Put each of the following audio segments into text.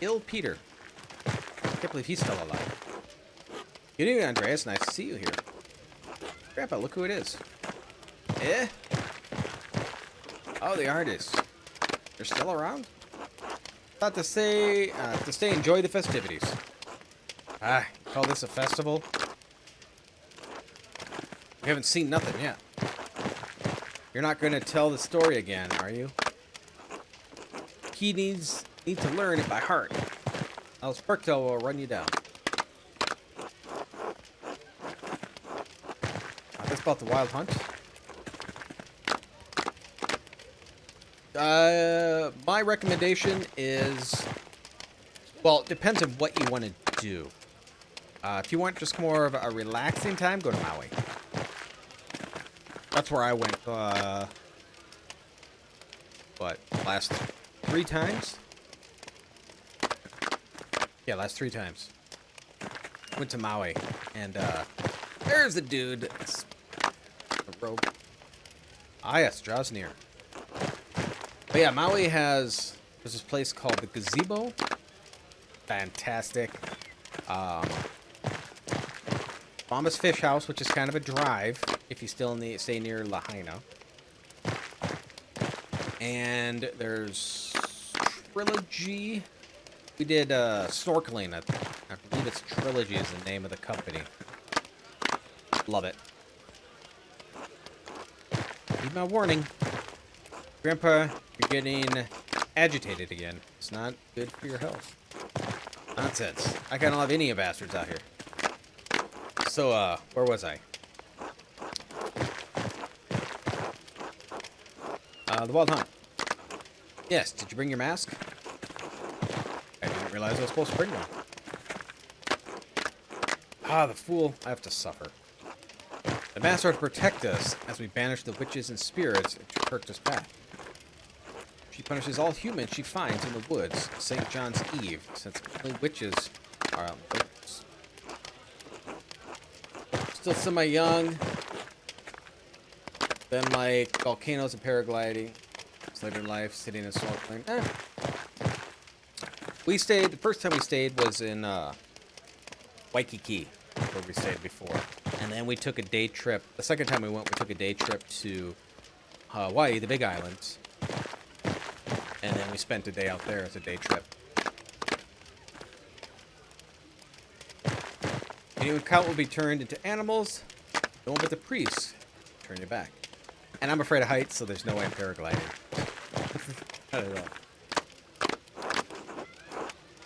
Ill Peter. Can't believe he's still alive. Good evening, Andreas. Nice to see you here. Grandpa, look who it is. Eh? Oh, the artists. They're still around? Thought to say, enjoy the festivities. Ah, you call this a festival? We haven't seen nothing yet. You're not going to tell the story again, are you? He needs to learn it by heart. Else Perktail will run you down. That's about the wild hunt. My recommendation is, well, it depends on what you want to do. If you want just more of a relaxing time, go to Maui. That's where I went, what, last 3 times? Yeah, last 3 times. Went to Maui, and, there's the dude. It's the rope. Ah, yes, draws near. But yeah, Maui there's this place called the Gazebo. Fantastic. Bombas Fish House, which is kind of a drive if you still stay near Lahaina. And there's Trilogy. We did snorkeling. I believe it's Trilogy is the name of the company. Love it. Need my warning. Grandpa, you're getting agitated again. It's not good for your health. Nonsense. I kind of love any of bastards out here. So, where was I? The wild hunt. Yes, did you bring your mask? I didn't realize I was supposed to bring one. Ah, the fool. I have to suffer. The master to protect us as we banish the witches and spirits which perked us back. She punishes all humans she finds in the woods, St. John's Eve, since only witches are on the woods. Still semi-young. Then like volcanoes and paragliding. Later in life, sitting in a snorkeling. The first time we stayed was in Waikiki, where we stayed before. And then we took a day trip. The second time we went, we took a day trip to Hawaii, the Big Island. And then we spent a day out there as a day trip. Any count will be turned into animals. No one but the priests turn you back. And I'm afraid of heights, so there's no way I'm paragliding. Not at all.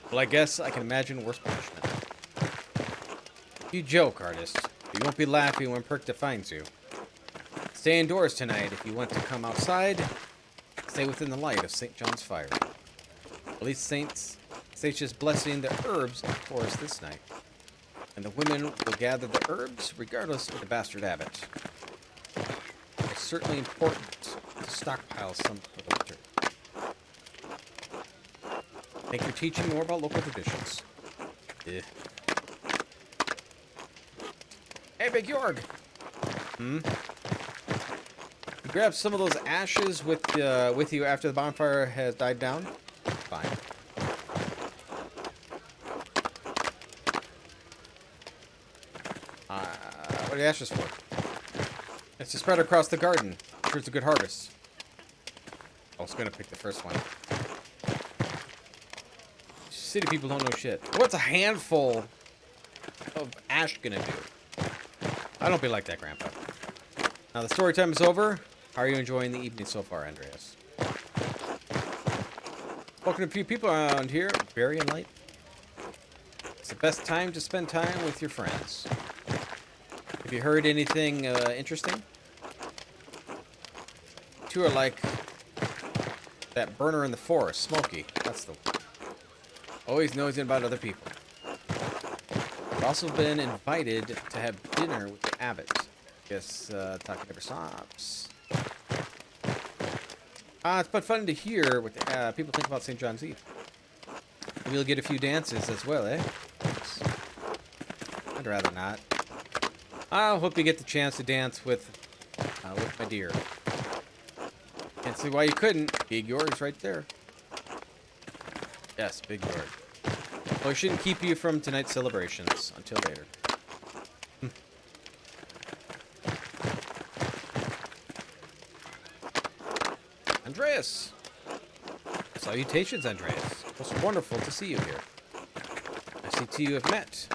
Well, I guess I can imagine worse punishment. You joke, artist. But you won't be laughing when Perkta finds you. Stay indoors tonight. If you want to come outside, stay within the light of St. John's fire. At least Saint's just blessing the herbs in the forest this night. And the women will gather the herbs regardless of the bastard abbot. It's certainly important to stockpile some for the winter. Think you're teaching more about local traditions. Yeah. Hey, Big Yorg! You grab some of those ashes with you after the bonfire has died down? Fine. What are the ashes for? It's to spread across the garden. Sure, it's a good harvest. I was gonna pick the first one. City people don't know shit. What's a handful of ash gonna do? I don't be like that, Grandpa. Now the story time is over. How are you enjoying the evening so far, Andreas? Spoken to a few people around here. Very enlightened. It's the best time to spend time with your friends. Have you heard anything interesting? Two are like that burner in the forest, Smokey. That's the one. Always nosing about other people. I've also been invited to have dinner with the abbot. Guess talking never stops. It's but fun to hear what people think about St. John's Eve. Maybe you'll get a few dances as well, eh? I'd rather not. I hope you get the chance to dance with my dear. Can't see why you couldn't. Big yours right there. Yes, big word. Well, it shouldn't keep you from tonight's celebrations until later. Andreas! Salutations, Andreas. Most wonderful to see you here. I see two you have met.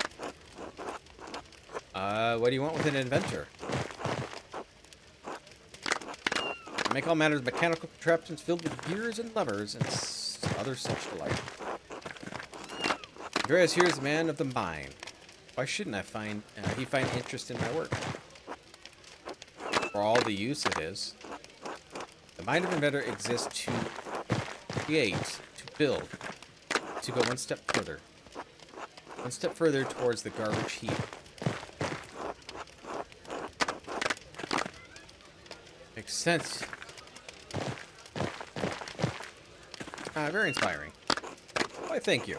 What do you want with an inventor? I make all manners of mechanical contraptions filled with gears and levers and other such delight. Andreas here is a man of the mind. Why shouldn't he find interest in my work? For all the use it is. The mind of an inventor exists to create, to build, to go one step further. One step further towards the garbage heap. Makes sense. Very inspiring. Why, thank you.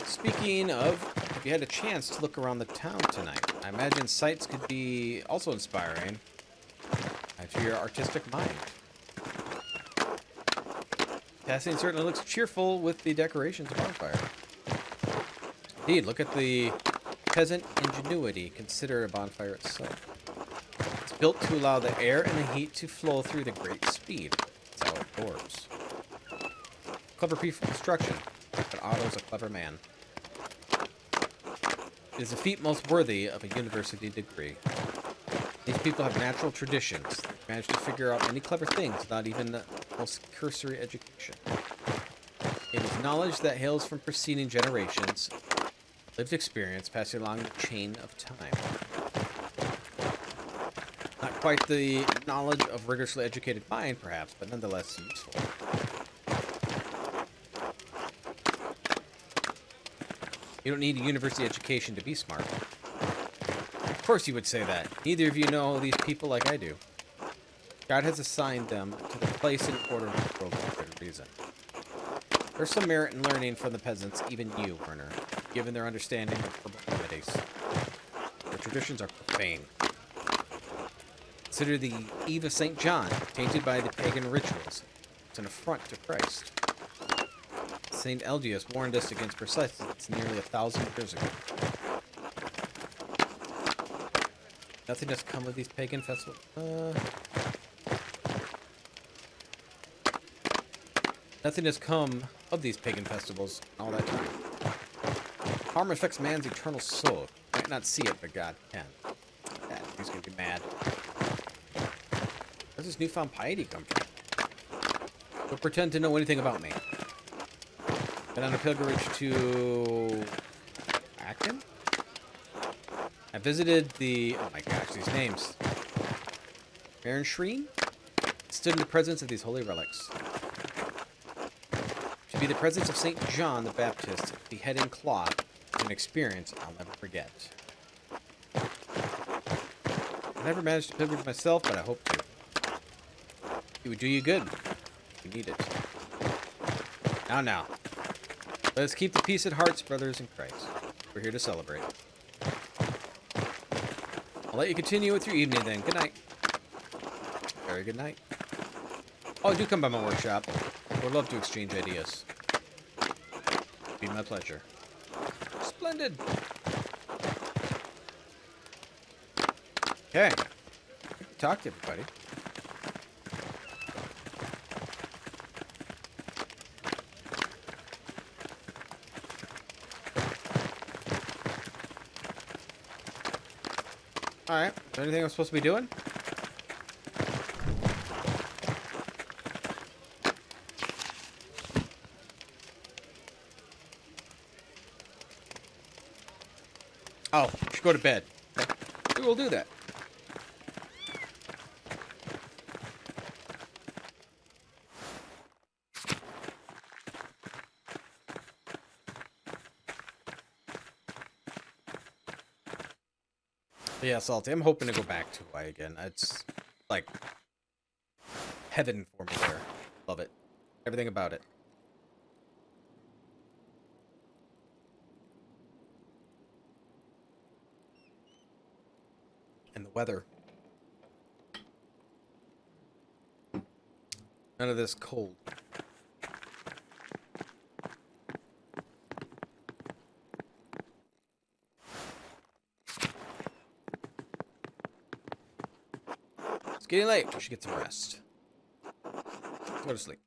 Speaking of, if you had a chance to look around the town tonight, I imagine sights could be also inspiring to your artistic mind. Passing certainly looks cheerful with the decorations of bonfire. Indeed, look at the peasant ingenuity considered a bonfire itself. It's built to allow the air and the heat to flow through the great speed. That's how it roars. Clever piece of construction, but Otto's a clever man. It is a feat most worthy of a university degree. These people have natural traditions. They manage to figure out many clever things without even the most cursory education. It is knowledge that hails from preceding generations, lived experience passing along the chain of time. Not quite the knowledge of rigorously educated mind, perhaps, but nonetheless useful. You don't need a university education to be smart. Of course you would say that. Neither of you know these people like I do. God has assigned them to the place and order of the world for good reason. There's some merit in learning from the peasants, even you, Werner, given their understanding of verbal remedies. Their traditions are profane. Consider the Eve of St. John, tainted by the pagan rituals. It's an affront to Christ. St. Elgius warned us against persistence nearly 1,000 years ago. Nothing has come of these pagan festivals. Nothing has come of these pagan festivals all that time. Harm affects man's eternal soul. Might not see it, but God can. Yeah, he's gonna be mad. Where's this newfound piety come from? Don't pretend to know anything about me. Been on a pilgrimage to Aachen? I visited the, oh my gosh, these names. Ehrenschreen? Stood in the presence of these holy relics. To be the presence of St. John the Baptist, beheading cloth, is an experience I'll never forget. I never managed to pilgrimage myself, but I hope to. It would do you good. You need it. Now. Let us keep the peace at hearts, brothers in Christ. We're here to celebrate. I'll let you continue with your evening then. Good night. Very good night. Oh, do come by my workshop. I would love to exchange ideas. It'd be my pleasure. Splendid. Okay. Talk to everybody. Alright, is there anything I'm supposed to be doing? Oh, I should go to bed. Okay. We will do that. Yeah, Salty. I'm hoping to go back to Hawaii again. It's like heaven for me there. Love it. Everything about it. And the weather. None of this cold. It's getting late. We should get some rest. Go to sleep.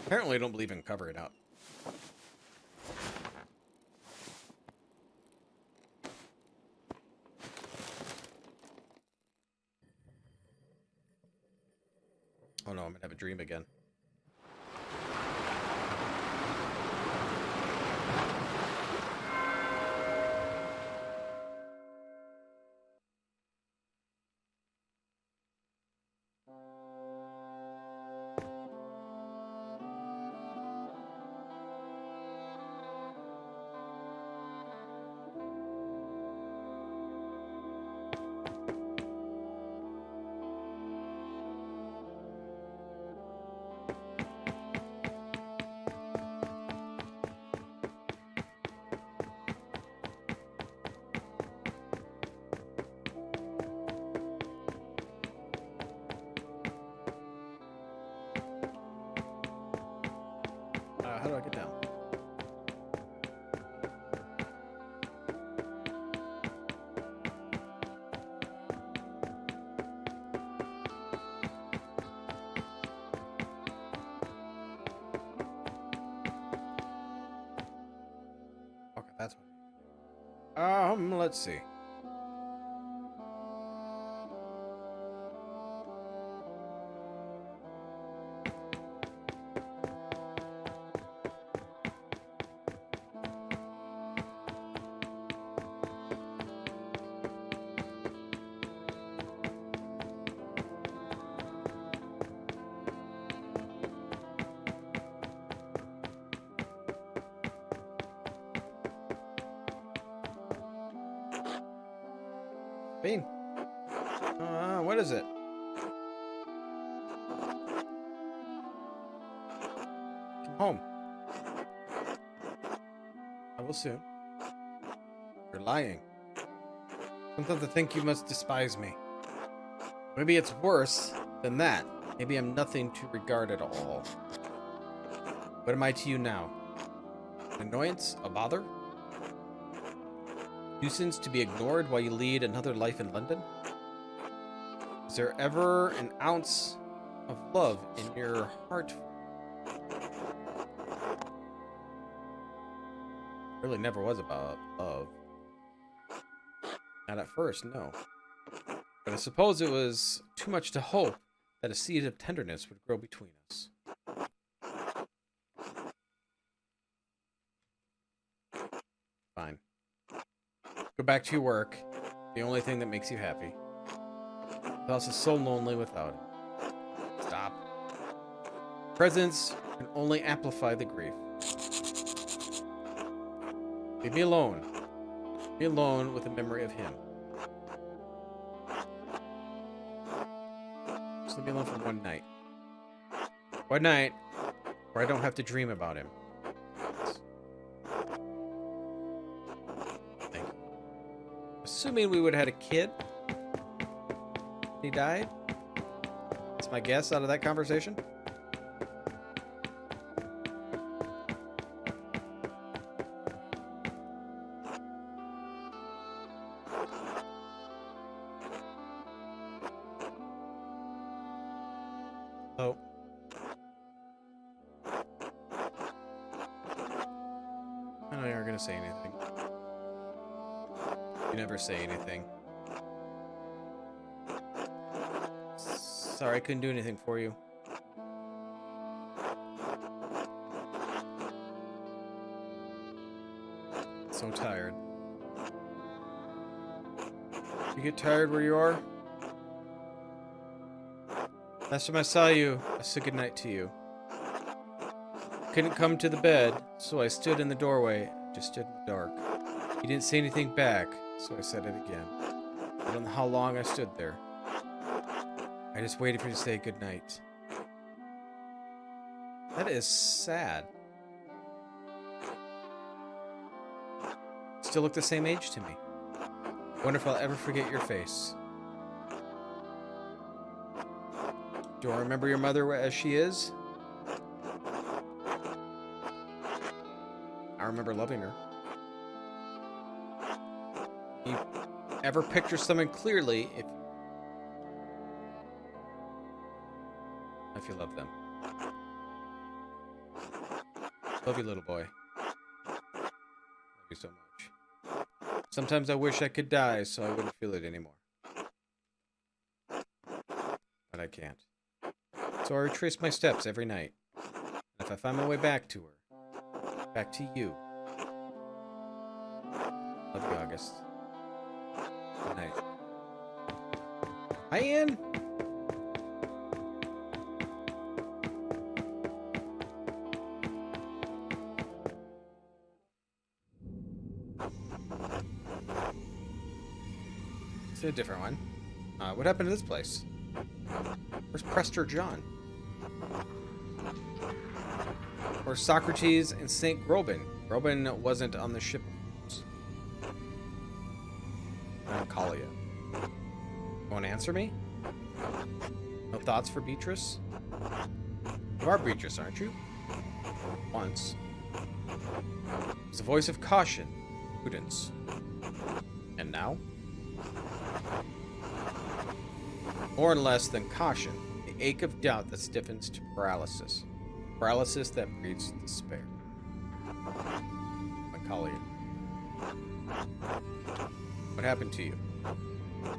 Apparently I don't believe in cover it up. Oh no, I'm gonna have a dream again. How do I get down? Okay, that's what. Let's see. Bean. What is it? Come home. I will soon. You're lying. Sometimes I think you must despise me. Maybe it's worse than that. Maybe I'm nothing to regard at all. What am I to you now? An annoyance? A bother? Nuisance to be ignored while you lead another life in London? Is there ever an ounce of love in your heart? Really never was about love. Not at first, no. But I suppose it was too much to hope that a seed of tenderness would grow between us. Fine. Go back to your work. The only thing that makes you happy. The house is so lonely without it. Stop. Presence can only amplify the grief. Leave me alone. Leave me alone with the memory of him. Just leave me alone for one night. One night where I don't have to dream about him. Thank you. Assuming we would have had a kid. He died? That's my guess out of that conversation. Oh. I know you aren't gonna say anything. You never say anything. Sorry, I couldn't do anything for you. So tired. You get tired where you are? Last time I saw you, I said goodnight to you. Couldn't come to the bed, so I stood in the doorway. Just stood in the dark. You didn't say anything back, so I said it again. I don't know how long I stood there. I just waited for you to say goodnight. That is sad. Still look the same age to me. Wonder if I'll ever forget your face. Do I remember your mother as she is? I remember loving her. ever picture something clearly if you love them. Love you, little boy. Love you so much. Sometimes I wish I could die so I wouldn't feel it anymore. But I can't. So I retrace my steps every night. And if I find my way back to her, back to you. Love you, August. Good night. Hi, Ian. It's a different one. What happened to this place? Where's Prester John? Where's Socrates and St. Groban? Groban wasn't on the ship. Melancholia. You want to answer me? No thoughts for Beatrice? You are Beatrice, aren't you? Once. It's a voice of caution, prudence. And now? More and less than caution, the ache of doubt that stiffens to paralysis. Paralysis that breeds despair. Melancholia. What happened to you?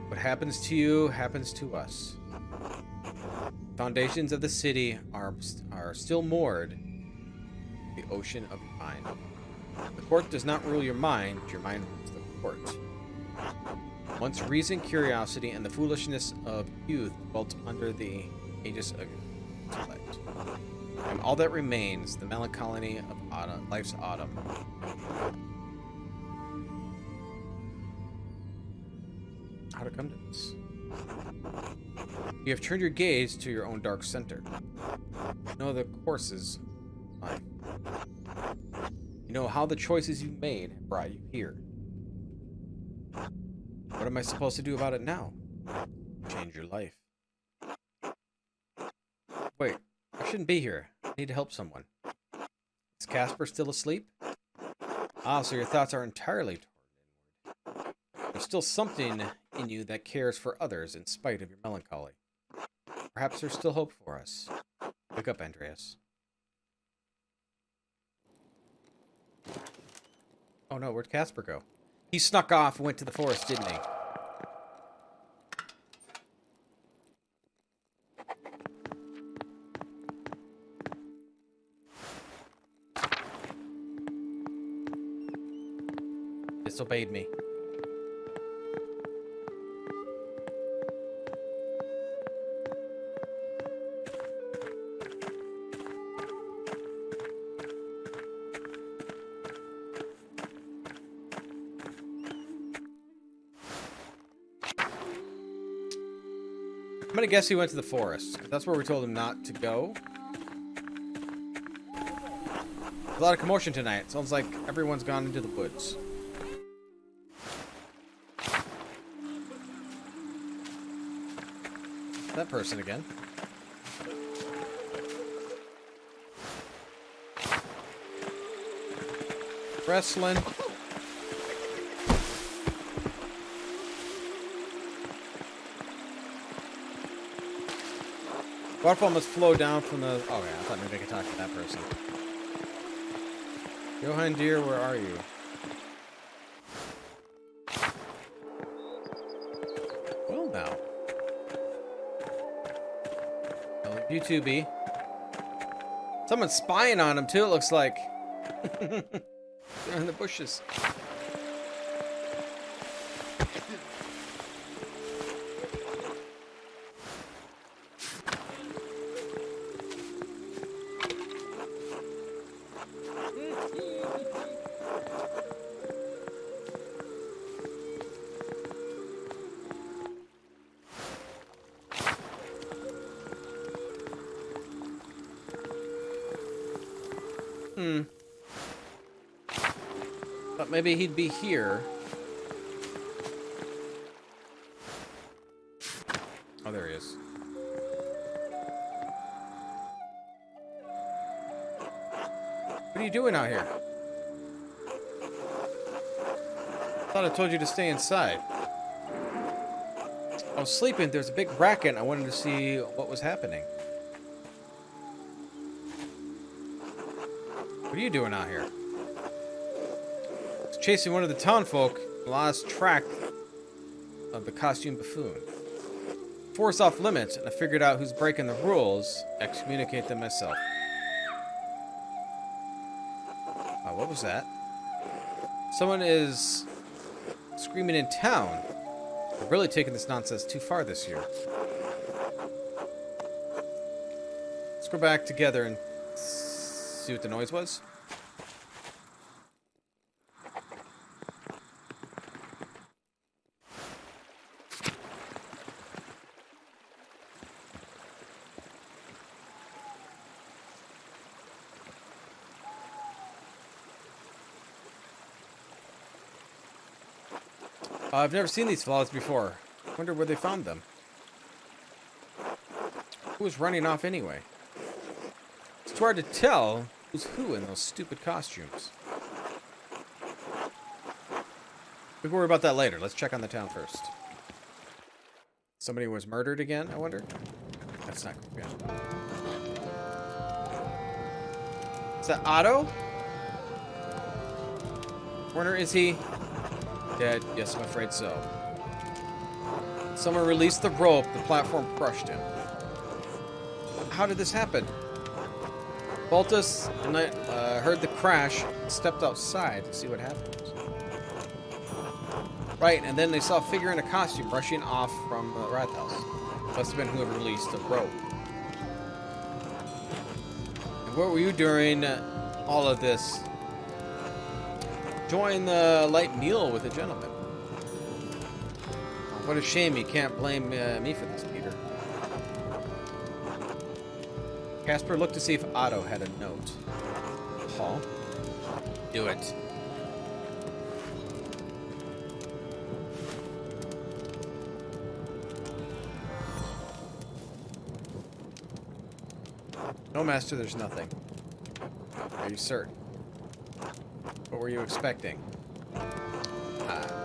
What happens to you happens to us. Foundations of the city are still moored in the ocean of your mind. The court does not rule your mind rules the court. Once reason, curiosity, and the foolishness of youth dwelt under the aegis of intellect. And all that remains, the melancholy of autumn, life's autumn. How to come to this? You have turned your gaze to your own dark center. You know the courses of life. You know how the choices you made brought you here. What am I supposed to do about it now? Change your life. Wait, I shouldn't be here. I need to help someone. Is Casper still asleep? Ah, so your thoughts are entirely toward inward. There's still something in you that cares for others in spite of your melancholy. Perhaps there's still hope for us. Wake up, Andreas. Oh no, where'd Casper go? He snuck off and went to the forest, didn't he? Disobeyed me. I'm gonna guess he went to the forest. That's where we told him not to go. There's a lot of commotion tonight. Sounds like everyone's gone into the woods. That person again. Wrestling. Waterfall must flow down from the... Oh, yeah, I thought maybe I could talk to that person. Johan, dear, where are you? Well, now. Well, you two be. Someone's spying on him, too, it looks like. They're in the bushes. But maybe he'd be here. Oh, there he is. What are you doing out here? Thought I told you to stay inside. was sleeping, there was a big racket. I wanted to see what was happening. What are you doing out here? I was chasing one of the townfolk, lost track of the costume buffoon. Force off limits, and I figured out who's breaking the rules. Excommunicate them myself. What was that? Someone is screaming in town. We're really taking this nonsense too far this year. Let's go back together and see what the noise was. I've never seen these fellows before. Wonder where they found them. Who was running off anyway? It's too hard to tell who's who in those stupid costumes. We can worry about that later. Let's check on the town first. Somebody was murdered again, I wonder? That's not good. Is that Otto? Warner, is he dead? Yes, I'm afraid so. Someone released the rope. The platform crushed him. How did this happen? Baltus and I heard the crash and stepped outside to see what happened. Right, and then they saw a figure in a costume rushing off from the rat house. Must have been whoever released the rope. And what were you during all of this? Join the light meal with a gentleman. What a shame you can't blame me for this, Peter. Casper looked to see if Otto had a note. Paul? Do it. No, Master, there's nothing. Are you certain? What were you expecting?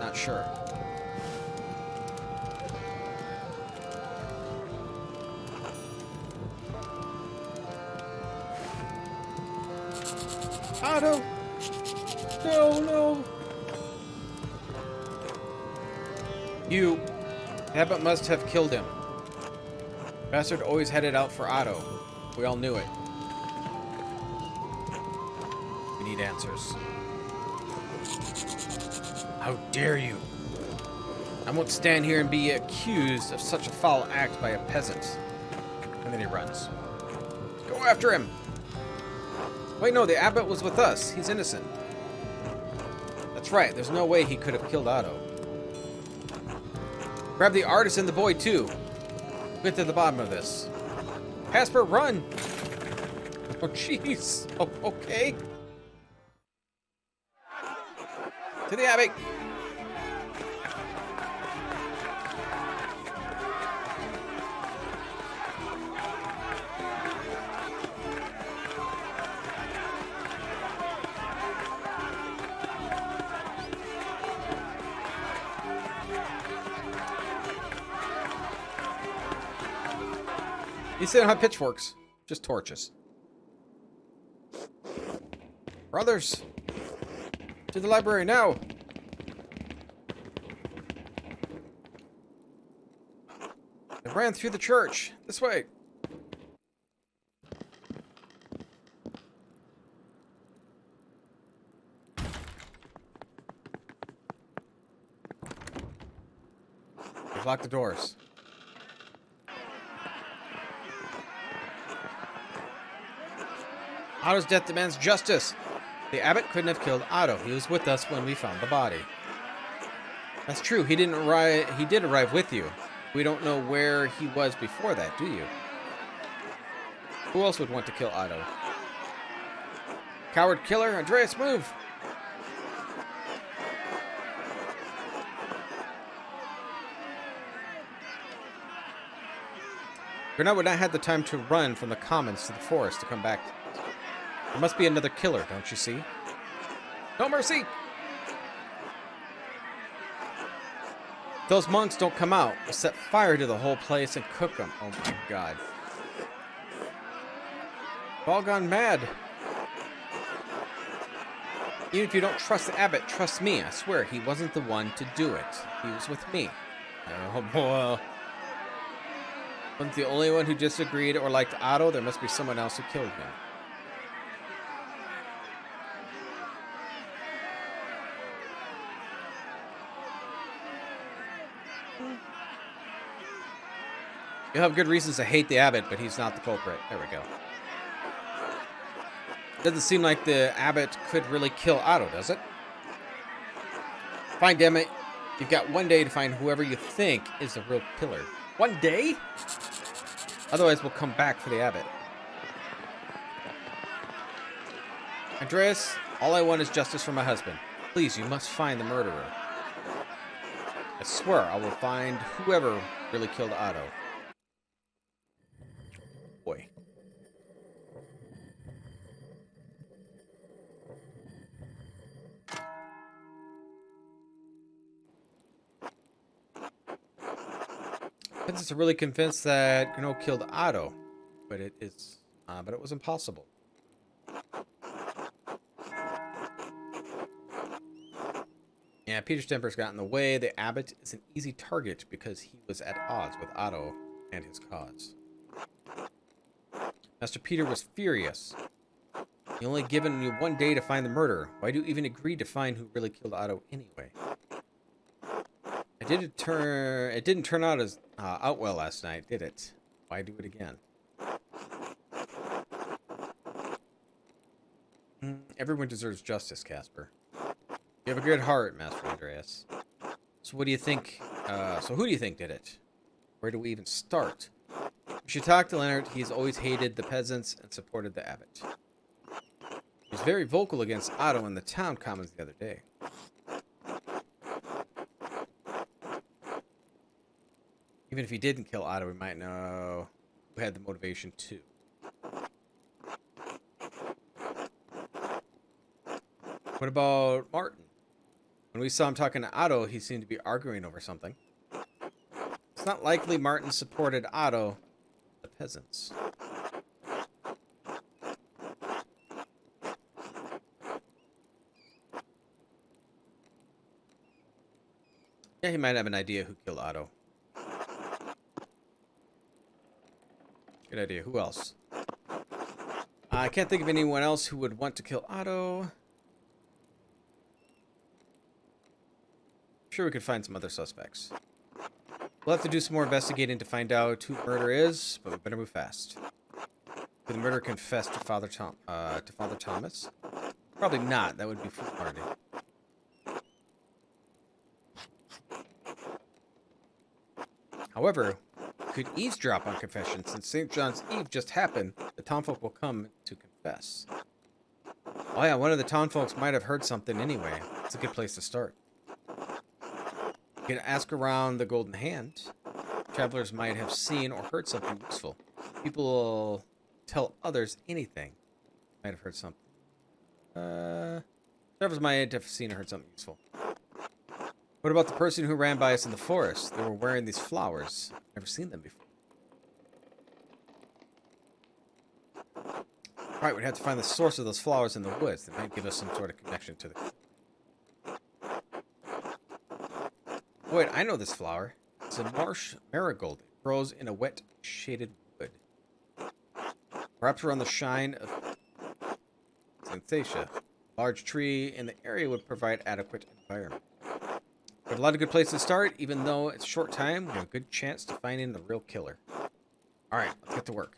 Not sure. Otto! No, no! You... Abbott must have killed him. Bastard always headed out for Otto. We all knew it. We need answers. How dare you? I won't stand here and be accused of such a foul act by a peasant. And then he runs. Go after him! Wait, no, the abbot was with us. He's innocent. That's right, there's no way he could have killed Otto. Grab the artist and the boy, too. Get to the bottom of this. Casper, run! Oh, jeez. Oh, okay. To the abbey! These don't have pitchforks, just torches. Brothers, to the library now. They ran through the church. This way. They've locked the doors. Otto's death demands justice. The abbot couldn't have killed Otto. He was with us when we found the body. That's true. He didn't arrive. He did arrive with you. We don't know where he was before that, do you? Who else would want to kill Otto? Coward killer. Andreas, move. Granat would not have the time to run from the commons to the forest to come back. There must be another killer, don't you see? No mercy! those monks don't come out, we'll set fire to the whole place and cook them. Oh my god. We've all gone mad. Even if you don't trust the abbot, trust me. I swear, he wasn't the one to do it. He was with me. Oh boy. Wasn't the only one who disagreed or liked Otto. There must be someone else who killed him. You'll have good reasons to hate the abbot, but he's not the culprit. There we go. Doesn't seem like the abbot could really kill Otto, does it? Fine, damn it. You've got 1 day to find whoever you think is the real killer. 1 day? Otherwise, we'll come back for the abbot. Andreas, all I want is justice for my husband. Please, you must find the murderer. I swear I will find whoever really killed Otto. Boy. Princess are really convinced that Gno killed Otto, but it was impossible. Yeah, Peter's temper's got in the way. The abbot is an easy target because he was at odds with Otto and his cause. Master Peter was furious. He only given you 1 day to find the murderer. Why do you even agree to find who really killed Otto anyway? It didn't turn out well last night, did it? Why do it again? Everyone deserves justice, Casper. You have a good heart, Master Andreas. So what do you think? So who do you think did it? Where do we even start? We should talk to Leonard. He's always hated the peasants and supported the abbot. He was very vocal against Otto in the town commons the other day. Even if he didn't kill Otto, we might know who had the motivation to. What about Martin? When we saw him talking to Otto, he seemed to be arguing over something. It's not likely Martin supported Otto, the peasants. Yeah, he might have an idea who killed Otto. Good idea. Who else? I can't think of anyone else who would want to kill Otto. Sure, we could find some other suspects. We'll have to do some more investigating to find out who the murderer is, but we better move fast. Did the murderer confess to Father Thomas? Probably not. That would be foolhardy. However, we could eavesdrop on confession. Since St. John's Eve just happened, the townfolk will come to confess. Oh yeah, one of the townfolks might have heard something anyway. It's a good place to start. You can ask around the Golden Hand. Travelers might have seen or heard something useful. People will tell others anything. Might have heard something. Travelers might have seen or heard something useful. What about the person who ran by us in the forest? They were wearing these flowers. Never seen them before. Alright, we'd have to find the source of those flowers in the woods. That might give us some sort of connection to the... Wait, I know this flower. It's a marsh marigold. It grows in a wet, shaded wood. Perhaps around the shine of Synthesia. A large tree in the area would provide adequate environment. But a lot of good places to start. Even though it's a short time, we have a good chance to finding the real killer. Alright, let's get to work.